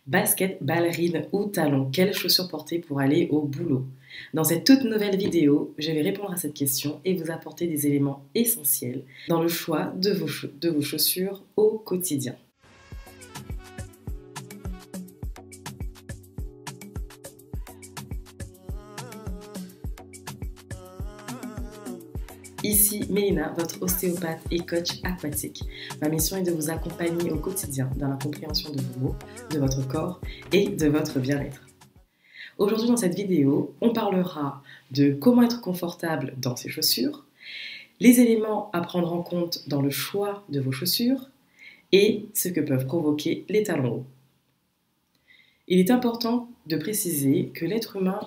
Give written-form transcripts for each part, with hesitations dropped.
Basket, ballerine ou talons, quelles chaussures porter pour aller au boulot? Dans cette toute nouvelle vidéo, je vais répondre à cette question et vous apporter des éléments essentiels dans le choix de vos chaussures au quotidien. Ici Mélina, votre ostéopathe et coach aquatique. Ma mission est de vous accompagner au quotidien dans la compréhension de vos mots, de votre corps et de votre bien-être. Aujourd'hui dans cette vidéo, on parlera de comment être confortable dans ses chaussures, les éléments à prendre en compte dans le choix de vos chaussures et ce que peuvent provoquer les talons hauts. Il est important de préciser que l'être humain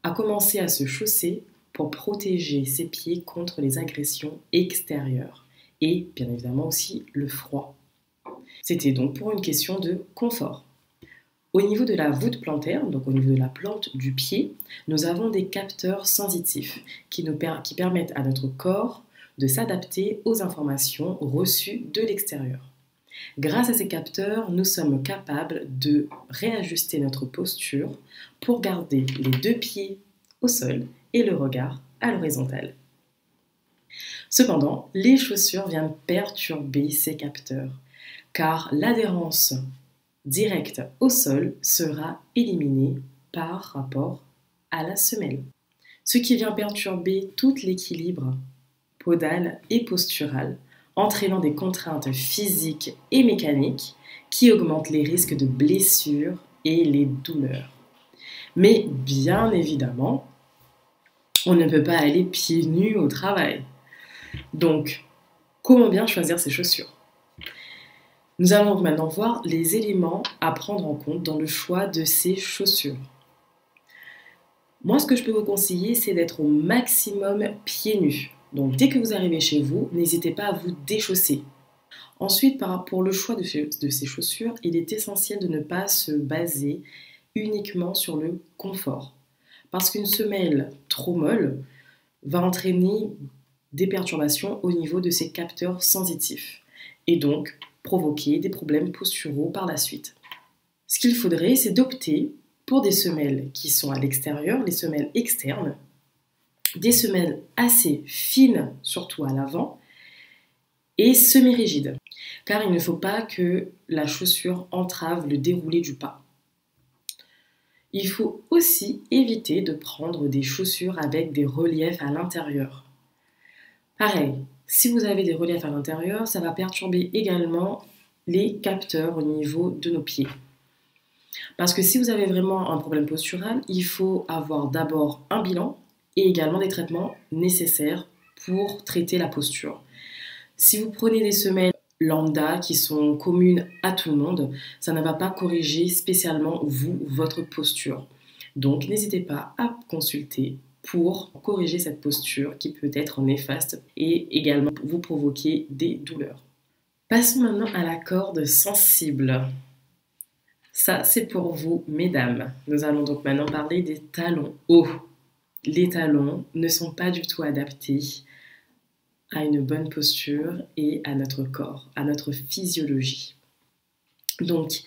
a commencé à se chausser pour protéger ses pieds contre les agressions extérieures et bien évidemment aussi le froid. C'était donc pour une question de confort. Au niveau de la voûte plantaire, donc au niveau de la plante du pied, nous avons des capteurs sensitifs qui permettent à notre corps de s'adapter aux informations reçues de l'extérieur. Grâce à ces capteurs, nous sommes capables de réajuster notre posture pour garder les deux pieds au sol et le regard à l'horizontale. Cependant, les chaussures viennent perturber ces capteurs, car l'adhérence directe au sol sera éliminée par rapport à la semelle, ce qui vient perturber tout l'équilibre podal et postural, entraînant des contraintes physiques et mécaniques qui augmentent les risques de blessures et les douleurs. Mais bien évidemment, on ne peut pas aller pieds nus au travail. Donc, comment bien choisir ses chaussures? Nous allons maintenant voir les éléments à prendre en compte dans le choix de ces chaussures. Moi, ce que je peux vous conseiller, c'est d'être au maximum pieds nus. Donc, dès que vous arrivez chez vous, n'hésitez pas à vous déchausser. Ensuite, pour le choix de ces chaussures, il est essentiel de ne pas se baser uniquement sur le confort. Parce qu'une semelle trop molle va entraîner des perturbations au niveau de ses capteurs sensitifs et donc provoquer des problèmes posturaux par la suite. Ce qu'il faudrait, c'est d'opter pour des semelles qui sont à l'extérieur, les semelles externes, des semelles assez fines, surtout à l'avant, et semi-rigides, car il ne faut pas que la chaussure entrave le déroulé du pas. Il faut aussi éviter de prendre des chaussures avec des reliefs à l'intérieur. Pareil, si vous avez des reliefs à l'intérieur, ça va perturber également les capteurs au niveau de nos pieds. Parce que si vous avez vraiment un problème postural, il faut avoir d'abord un bilan et également des traitements nécessaires pour traiter la posture. Si vous prenez des semelles lambda qui sont communes à tout le monde, ça ne va pas corriger spécialement votre posture. Donc n'hésitez pas à consulter pour corriger cette posture qui peut être néfaste et également vous provoquer des douleurs. Passons maintenant à la corde sensible. Ça, c'est pour vous, mesdames. Nous allons donc maintenant parler des talons hauts. Les talons ne sont pas du tout adaptés à une bonne posture et à notre corps, à notre physiologie. Donc,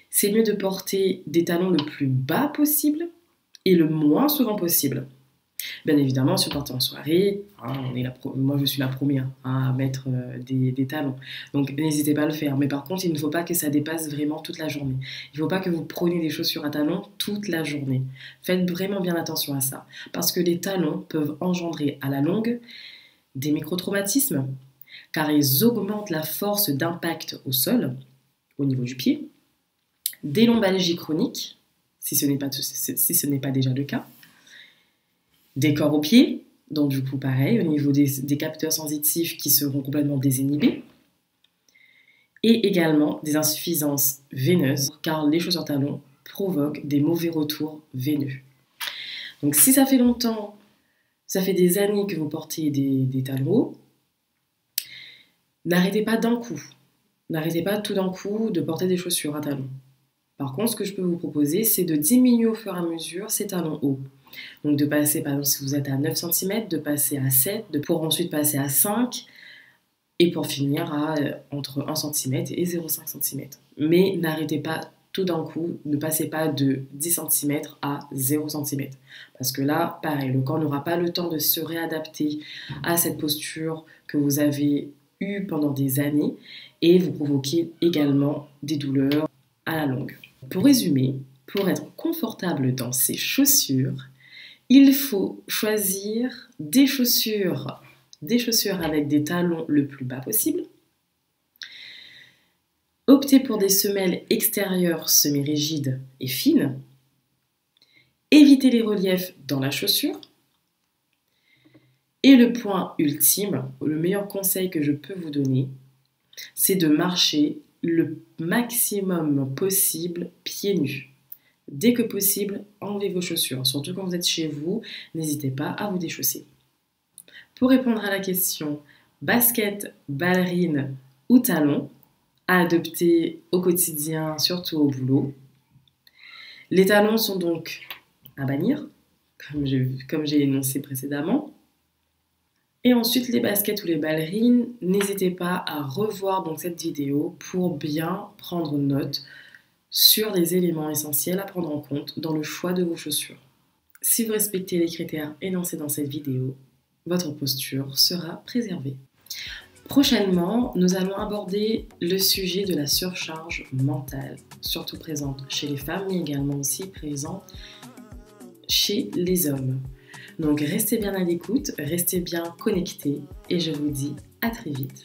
c'est mieux de porter des talons le plus bas possible et le moins souvent possible. Bien évidemment, si vous partez en soirée, moi je suis la première à mettre des talons. Donc n'hésitez pas à le faire. Mais par contre, il ne faut pas que ça dépasse vraiment toute la journée. Il ne faut pas que vous preniez des chaussures à talons toute la journée. Faites vraiment bien attention à ça. Parce que les talons peuvent engendrer à la longue des microtraumatismes, car ils augmentent la force d'impact au sol, au niveau du pied, des lombalgies chroniques, si ce n'est pas déjà le cas, des corps aux pieds, donc du coup pareil, au niveau des capteurs sensitifs qui seront complètement désinhibés, et également des insuffisances veineuses, car les chaussures talons provoquent des mauvais retours veineux. Donc si ça fait longtemps, ça fait des années que vous portez des talons hauts, n'arrêtez pas d'un coup. N'arrêtez pas tout d'un coup de porter des chaussures à talons. Par contre, ce que je peux vous proposer, c'est de diminuer au fur et à mesure ces talons hauts. Donc de passer, par exemple, si vous êtes à 9 cm, de passer à 7, pour ensuite passer à 5, et pour finir à entre 1 cm et 0,5 cm. Mais n'arrêtez pas tout d'un coup, ne passez pas de 10 cm à 0 cm. Parce que là, pareil, le corps n'aura pas le temps de se réadapter à cette posture que vous avez eue pendant des années et vous provoquez également des douleurs à la longue. Pour résumer, pour être confortable dans ces chaussures, il faut choisir des chaussures avec des talons le plus bas possible. Optez pour des semelles extérieures semi-rigides et fines. Évitez les reliefs dans la chaussure. Et le point ultime, le meilleur conseil que je peux vous donner, c'est de marcher le maximum possible pieds nus. Dès que possible, enlevez vos chaussures. Surtout quand vous êtes chez vous, n'hésitez pas à vous déchausser. Pour répondre à la question basket, ballerine ou talon, à adopter au quotidien, surtout au boulot. Les talons sont donc à bannir, comme j'ai énoncé précédemment. Et ensuite, les baskets ou les ballerines, n'hésitez pas à revoir donc cette vidéo pour bien prendre note sur les éléments essentiels à prendre en compte dans le choix de vos chaussures. Si vous respectez les critères énoncés dans cette vidéo, votre posture sera préservée. Prochainement, nous allons aborder le sujet de la surcharge mentale, surtout présente chez les femmes, mais également aussi présente chez les hommes. Donc restez bien à l'écoute, restez bien connectés et je vous dis à très vite.